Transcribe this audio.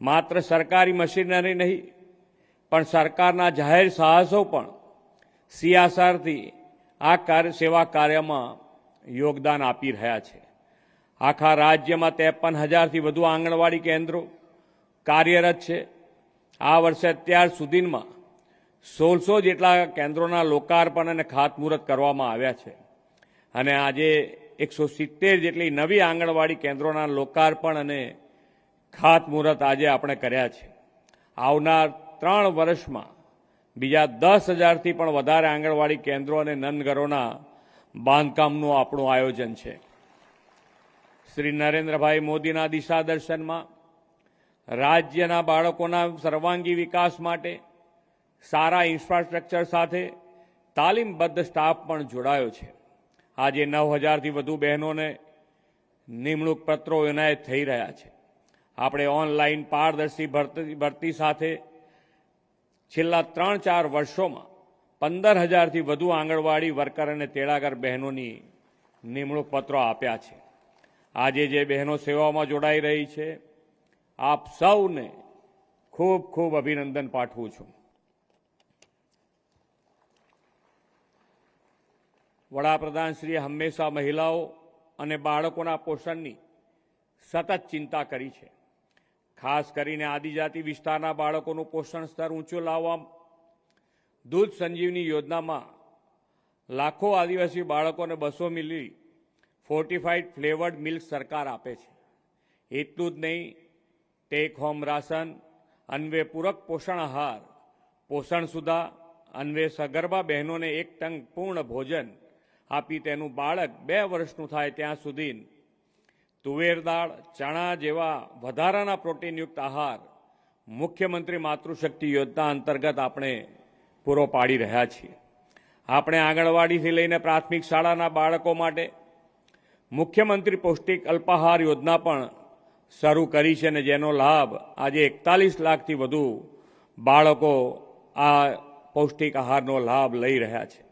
માત્ર સરકારી મશીનરી નહીં પણ સરકારના જાહેર સાહસો પણ સીએસઆરથી આ સેવા કાર્યમાં યોગદાન આપી રહ્યા છે. આખા રાજ્યમાં 53,000થી વધુ આંગણવાડી કેન્દ્રો કાર્યરત છે. આ વર્ષે અત્યાર સુધીમાં 1600 જેટલા કેન્દ્રોના લોકાર્પણ અને ખાતમુહૂર્ત કરવામાં આવ્યા છે અને આજે 170 જેટલી નવી આંગણવાડી કેન્દ્રોના લોકાર્પણ અને ખાતમુહૂર્ત આજે આપણે કર્યા છે. આવનાર 3 વર્ષમાં બીજા 10,000થી પણ વધારે આંગણવાડી કેન્દ્રો અને નંદઘરોના બાંધકામનું આપણું આયોજન છે. શ્રી નરેન્દ્રભાઈ મોદીના દિશા દર્શનમાં રાજ્યના બાળકોના સર્વાંગી વિકાસ માટે સારા ઇન્ફ્રાસ્ટ્રક્ચર સાથે તાલીમબદ્ધ સ્ટાફ પણ જોડાયો છે. આજે 9,000થી વધુ બહેનોને નિમણૂક પત્રો એનાયત થઈ રહ્યા છે. આપણે ઓનલાઈન પારદર્શી ભરતી સાથે છેલ્લા 3-4 વર્ષોમાં 15,000થી વધુ આંગણવાડી વર્કર અને તેડાગર બહેનોની નિમણૂક પત્રો આપ્યા છે. આજે જે બહેનો સેવામાં જોડાઈ રહી છે, આપ સૌને ખૂબ ખૂબ અભિનંદન પાઠવું છું. વડાપ્રધાનશ્રીએ હંમેશા મહિલાઓ અને બાળકોના પોષણની સતત ચિંતા કરી છે. ખાસ કરીને આદિજાતિ વિસ્તારના બાળકોનું પોષણ સ્તર ઊંચું લાવવા દૂધ સંજીવની યોજનામાં લાખો આદિવાસી બાળકોને 200 મિલી ફોર્ટિફાઈડ ફ્લેવર્ડ મિલ્ક સરકાર આપે છે. એટલું જ નહીં, ટેક હોમ રાશન, અન્વે પૂરક પોષણ આહાર, પોષણ સુધા, અન્વે સગર્ભા બહેનોને 1 ટન પૂર્ણ ભોજન આપી તેનું બાળક 2 વર્ષનું થાય ત્યાં સુધી તુવેર દાળ, ચણા જેવા વધારાના પ્રોટીનયુક્ત આહાર મુખ્યમંત્રી માતૃશક્તિ યોજના અંતર્ગત આપણે પૂરો પાડી રહ્યા છીએ. આપણે આંગણવાડીથી લઈને પ્રાથમિક શાળાના બાળકો માટે મુખ્યમંત્રી પૌષ્ટિક અલ્પાહાર યોજના પણ શરૂ કરી છે અને જેનો લાભ આજે 41 લાખથી વધુ બાળકો આ પૌષ્ટિક આહારનો લાભ લઈ રહ્યા છે.